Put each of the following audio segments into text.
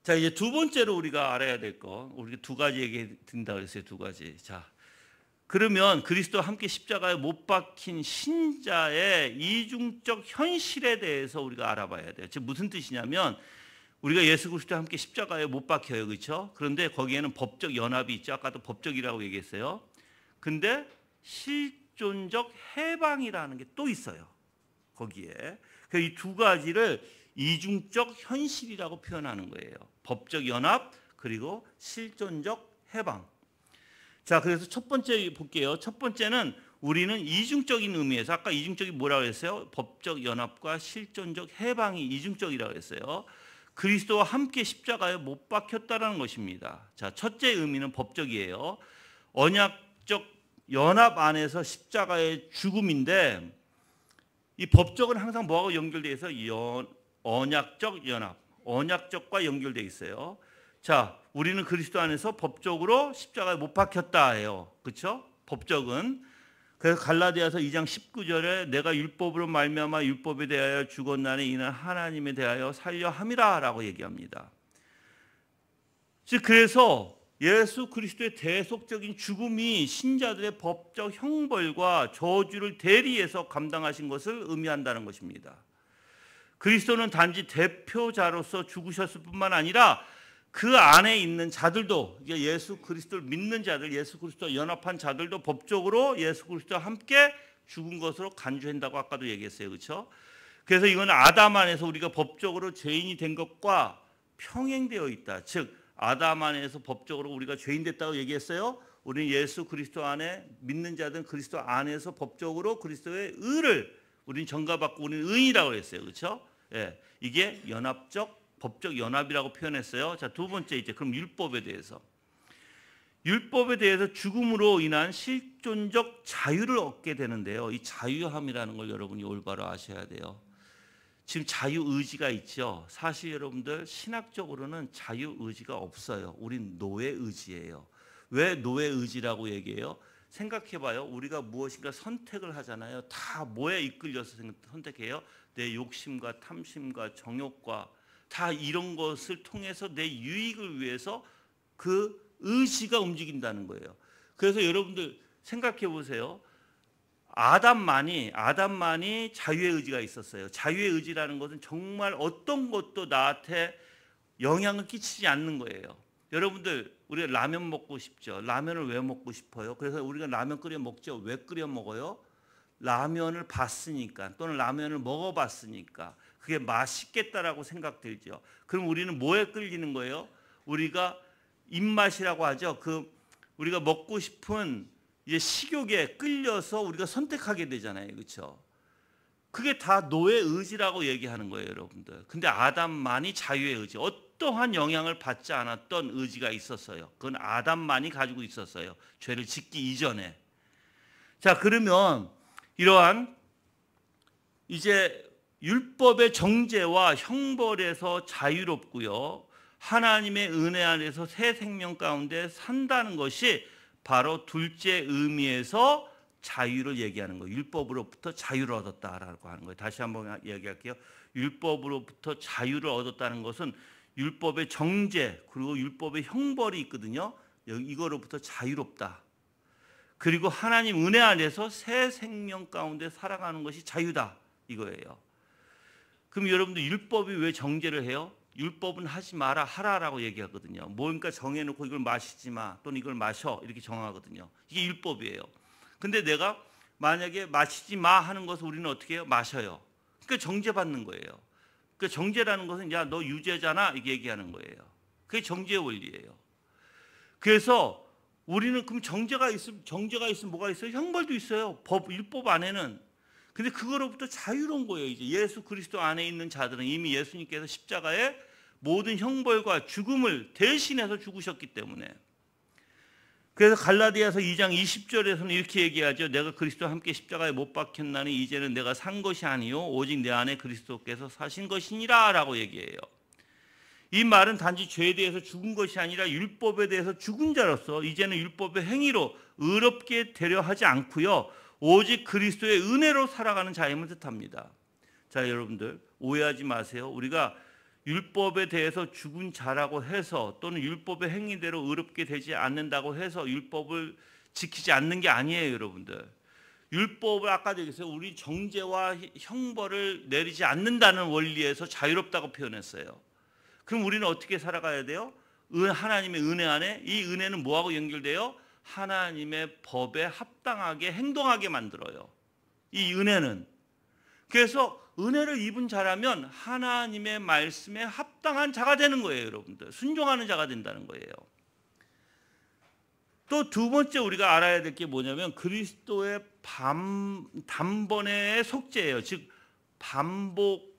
자, 이제 두 번째로 우리가 알아야 될 거, 우리 두 가지 얘기 드린다 그랬어요. 두 가지. 자, 그러면 그리스도와 함께 십자가에 못 박힌 신자의 이중적 현실에 대해서 우리가 알아봐야 돼요. 즉 무슨 뜻이냐면 우리가 예수 그리스도와 함께 십자가에 못 박혀요. 그렇죠? 그런데 거기에는 법적 연합이 있죠. 아까도 법적이라고 얘기했어요. 근데 실존적 해방이라는 게 또 있어요. 거기에. 이 두 가지를 이중적 현실이라고 표현하는 거예요. 법적 연합 그리고 실존적 해방. 자, 그래서 첫 번째 볼게요. 첫 번째는 우리는 이중적인 의미에서 아까 이중적이 뭐라고 했어요? 법적 연합과 실존적 해방이 이중적이라고 했어요. 그리스도와 함께 십자가에 못 박혔다라는 것입니다. 자, 첫째 의미는 법적이에요. 언약적 연합 안에서 십자가의 죽음인데 이 법적은 항상 뭐하고 연결되어 있어? 언약적 연합, 언약적과 연결되어 있어요. 자, 우리는 그리스도 안에서 법적으로 십자가에 못 박혔다 해요. 그렇죠? 법적은. 그래서 갈라디아서 2장 19절에 내가 율법으로 말미암아 율법에 대하여 죽었나니 이는 하나님에 대하여 살려 함이라라고 얘기합니다. 즉 그래서 예수 그리스도의 대속적인 죽음이 신자들의 법적 형벌과 저주를 대리해서 감당하신 것을 의미한다는 것입니다. 그리스도는 단지 대표자로서 죽으셨을 뿐만 아니라 그 안에 있는 자들도 예수 그리스도를 믿는 자들, 예수 그리스도와 연합한 자들도 법적으로 예수 그리스도와 함께 죽은 것으로 간주한다고 아까도 얘기했어요. 그렇죠? 그래서 이건 아담 안에서 우리가 법적으로 죄인이 된 것과 평행되어 있다. 즉 아담 안에서 법적으로 우리가 죄인 됐다고 얘기했어요. 우리는 예수 그리스도 안에 믿는 자들은 그리스도 안에서 법적으로 그리스도의 의를 우리는 전가받고 우리는 의인이라고 했어요. 그렇죠? 예, 이게 연합적 법적 연합이라고 표현했어요. 자, 두 번째 이제 그럼 율법에 대해서 죽음으로 인한 실존적 자유를 얻게 되는데요. 이 자유함이라는 걸 여러분이 올바로 아셔야 돼요. 지금 자유의지가 있죠. 사실 여러분들 신학적으로는 자유의지가 없어요. 우린 노예의지예요. 왜 노예의지라고 얘기해요? 생각해봐요. 우리가 무엇인가 선택을 하잖아요. 다 뭐에 이끌려서 선택해요? 내 욕심과 탐심과 정욕과 다 이런 것을 통해서 내 유익을 위해서 그 의지가 움직인다는 거예요. 그래서 여러분들 생각해 보세요. 아담만이 자유의 의지가 있었어요. 자유의 의지라는 것은 정말 어떤 것도 나한테 영향을 끼치지 않는 거예요. 여러분들 우리가 라면 먹고 싶죠. 라면을 왜 먹고 싶어요? 그래서 우리가 라면 끓여 먹죠. 왜 끓여 먹어요? 라면을 봤으니까 또는 라면을 먹어봤으니까 그게 맛있겠다라고 생각들죠. 그럼 우리는 뭐에 끌리는 거예요? 우리가 입맛이라고 하죠. 우리가 먹고 싶은 이제 식욕에 끌려서 우리가 선택하게 되잖아요. 그렇죠? 그게 다 노예 의지라고 얘기하는 거예요, 여러분들. 근데 아담만이 자유의 의지, 어떠한 영향을 받지 않았던 의지가 있었어요. 그건 아담만이 가지고 있었어요. 죄를 짓기 이전에. 자, 그러면 이러한 이제 율법의 정죄와 형벌에서 자유롭고요. 하나님의 은혜 안에서 새 생명 가운데 산다는 것이 바로 둘째 의미에서 자유를 얘기하는 거예요. 율법으로부터 자유를 얻었다라고 하는 거예요. 다시 한번 얘기할게요. 율법으로부터 자유를 얻었다는 것은 율법의 정죄 그리고 율법의 형벌이 있거든요. 이거로부터 자유롭다. 그리고 하나님 은혜 안에서 새 생명 가운데 살아가는 것이 자유다. 이거예요. 그럼 여러분들 율법이 왜 정죄를 해요? 율법은 하지 마라 하라라고 얘기하거든요. 뭔가 정해놓고 이걸 마시지 마 또는 이걸 마셔 이렇게 정하거든요. 이게 율법이에요. 근데 내가 만약에 마시지 마 하는 것을 우리는 어떻게 해요? 마셔요. 그러니까 정죄받는 거예요. 그러니까 정죄라는 것은 야, 너 유죄잖아 이렇게 얘기하는 거예요. 그게 정죄의 원리예요. 그래서 우리는 그럼 정죄가 있으면 뭐가 있어요? 형벌도 있어요. 율법 안에는. 근데 그거로부터 자유로운 거예요. 이제 예수 그리스도 안에 있는 자들은 이미 예수님께서 십자가에 모든 형벌과 죽음을 대신해서 죽으셨기 때문에. 그래서 갈라디아서 2장 20절에서는 이렇게 얘기하죠. 내가 그리스도와 함께 십자가에 못 박혔나니 이제는 내가 산 것이 아니요 오직 내 안에 그리스도께서 사신 것이니라 라고 얘기해요. 이 말은 단지 죄에 대해서 죽은 것이 아니라 율법에 대해서 죽은 자로서 이제는 율법의 행위로 의롭게 되려 하지 않고요. 오직 그리스도의 은혜로 살아가는 자임을 뜻합니다. 자, 여러분들 오해하지 마세요. 우리가 율법에 대해서 죽은 자라고 해서 또는 율법의 행위대로 의롭게 되지 않는다고 해서 율법을 지키지 않는 게 아니에요, 여러분들. 율법을 아까도 얘기했어요. 우리 정죄와 형벌을 내리지 않는다는 원리에서 자유롭다고 표현했어요. 그럼 우리는 어떻게 살아가야 돼요? 하나님의 은혜 안에. 이 은혜는 뭐하고 연결돼요? 하나님의 법에 합당하게 행동하게 만들어요. 이 은혜는. 그래서 은혜를 입은 자라면 하나님의 말씀에 합당한 자가 되는 거예요, 여러분들. 순종하는 자가 된다는 거예요. 또 두 번째 우리가 알아야 될 게 뭐냐면 그리스도의 단번의 속죄예요. 즉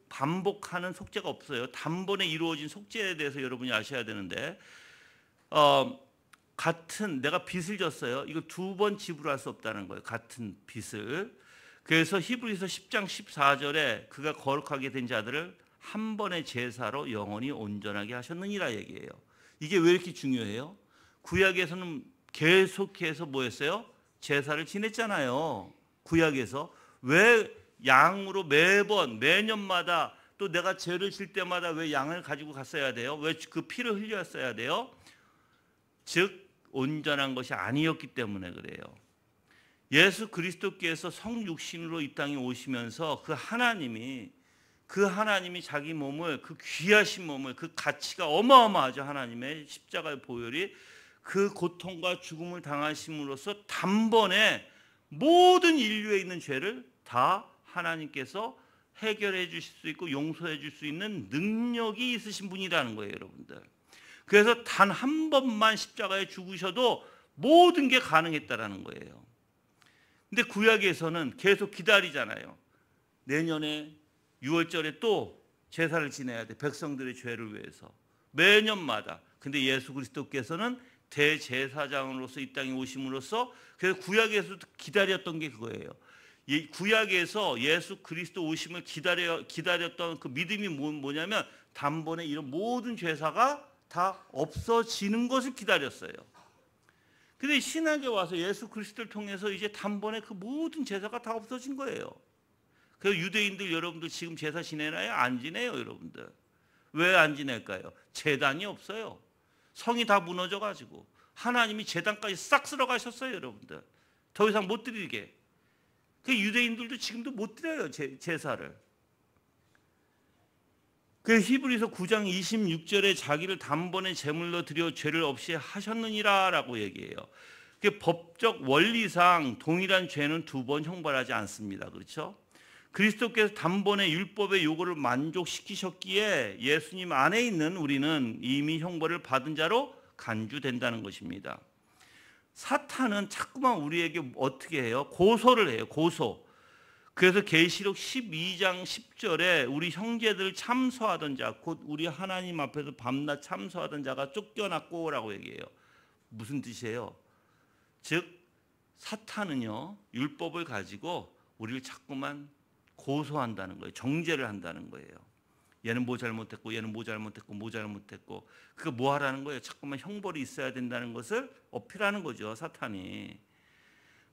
반복하는 속죄가 없어요. 단번에 이루어진 속죄에 대해서 여러분이 아셔야 되는데 같은 내가 빚을 졌어요. 이거 두 번 지불할 수 없다는 거예요. 같은 빚을. 그래서 히브리서 10장 14절에 그가 거룩하게 된 자들을 한 번의 제사로 영원히 온전하게 하셨느니라 얘기해요. 이게 왜 이렇게 중요해요? 구약에서는 계속해서 뭐였어요? 제사를 지냈잖아요. 구약에서. 왜 양으로 매년마다 또 내가 죄를 질 때마다 왜 양을 가지고 갔어야 돼요? 왜 그 피를 흘렸어야 돼요? 즉 온전한 것이 아니었기 때문에 그래요. 예수 그리스도께서 성육신으로 이 땅에 오시면서 그 하나님이 자기 몸을, 그 귀하신 몸을, 그 가치가 어마어마하죠. 하나님의 십자가의 보혈이 그 고통과 죽음을 당하심으로써 단번에 모든 인류에 있는 죄를 다 하나님께서 해결해 주실 수 있고 용서해 줄 수 있는 능력이 있으신 분이라는 거예요, 여러분들. 그래서 단 한 번만 십자가에 죽으셔도 모든 게 가능했다라는 거예요. 근데 구약에서는 계속 기다리잖아요. 내년에 6월절에 또 제사를 지내야 돼. 백성들의 죄를 위해서. 매년마다. 근데 예수 그리스도께서는 대제사장으로서 이 땅에 오심으로써 그래서 구약에서도 기다렸던 게 그거예요. 이 구약에서 예수 그리스도 오심을 기다렸던 그 믿음이 뭐냐면 단번에 이런 모든 죄사가 다 없어지는 것을 기다렸어요. 근데 신약에 와서 예수 그리스도를 통해서 이제 단번에 그 모든 제사가 다 없어진 거예요. 그래서 유대인들 여러분들 지금 제사 지내나요? 안 지내요, 여러분들. 왜 안 지낼까요? 제단이 없어요. 성이 다 무너져 가지고 하나님이 제단까지 싹 쓸어 가셨어요, 여러분들. 더 이상 못 드리게. 그 유대인들도 지금도 못 드려요, 제사를. 그 히브리서 9장 26절에 자기를 단번에 제물로 드려 죄를 없이 하셨느니라라고 얘기해요. 그 법적 원리상 동일한 죄는 두 번 형벌하지 않습니다. 그렇죠? 그리스도께서 단번에 율법의 요구를 만족시키셨기에 예수님 안에 있는 우리는 이미 형벌을 받은 자로 간주된다는 것입니다. 사탄은 자꾸만 우리에게 어떻게 해요? 고소를 해요. 고소. 그래서 계시록 12장 10절에 우리 형제들 참소하던 자, 곧 우리 하나님 앞에서 밤낮 참소하던 자가 쫓겨났고라고 얘기해요. 무슨 뜻이에요? 즉 사탄은요 율법을 가지고 우리를 자꾸만 고소한다는 거예요. 정죄를 한다는 거예요. 얘는 뭐 잘못했고 얘는 뭐 잘못했고 뭐 잘못했고 그거 뭐 하라는 거예요? 자꾸만 형벌이 있어야 된다는 것을 어필하는 거죠, 사탄이.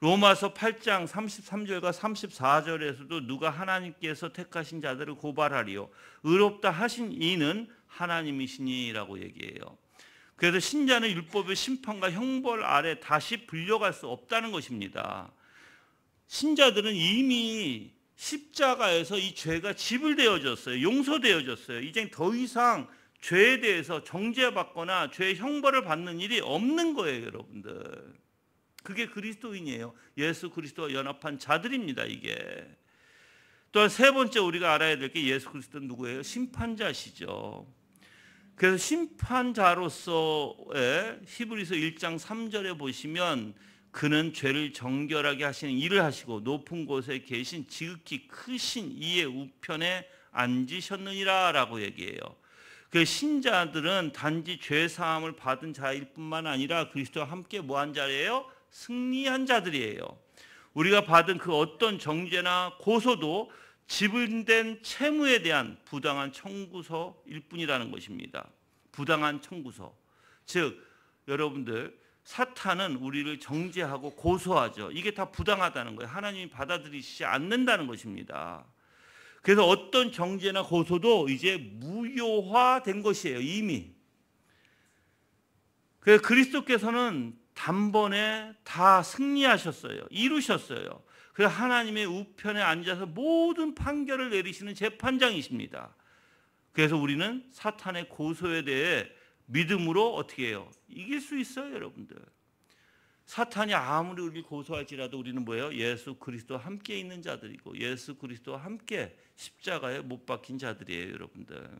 로마서 8장 33절과 34절에서도 누가 하나님께서 택하신 자들을 고발하리요 의롭다 하신 이는 하나님이시니라고 얘기해요. 그래서 신자는 율법의 심판과 형벌 아래 다시 불려갈 수 없다는 것입니다. 신자들은 이미 십자가에서 이 죄가 지불되어졌어요. 용서되어졌어요. 이제 더 이상 죄에 대해서 정죄받거나 죄의 형벌을 받는 일이 없는 거예요, 여러분들. 그게 그리스도인이에요. 예수 그리스도와 연합한 자들입니다, 이게. 또한 세 번째 우리가 알아야 될 게 예수 그리스도는 누구예요? 심판자시죠. 그래서 심판자로서의 히브리서 1장 3절에 보시면 그는 죄를 정결하게 하시는 일을 하시고 높은 곳에 계신 지극히 크신 이의 우편에 앉으셨느니라 라고 얘기해요. 그 신자들은 단지 죄사함을 받은 자일 뿐만 아니라 그리스도와 함께 뭐한 자예요? 승리한 자들이에요. 우리가 받은 그 어떤 정죄나 고소도 지불된 채무에 대한 부당한 청구서일 뿐이라는 것입니다. 부당한 청구서. 즉 여러분들 사탄은 우리를 정죄하고 고소하죠. 이게 다 부당하다는 거예요. 하나님이 받아들이시지 않는다는 것입니다. 그래서 어떤 정죄나 고소도 이제 무효화된 것이에요, 이미. 그래서 그리스도께서는 단번에 다 승리하셨어요. 이루셨어요. 그래서 하나님의 우편에 앉아서 모든 판결을 내리시는 재판장이십니다. 그래서 우리는 사탄의 고소에 대해 믿음으로 어떻게 해요? 이길 수 있어요, 여러분들. 사탄이 아무리 우리를 고소할지라도 우리는 뭐예요? 예수 그리스도와 함께 있는 자들이고 예수 그리스도와 함께 십자가에 못 박힌 자들이에요, 여러분들.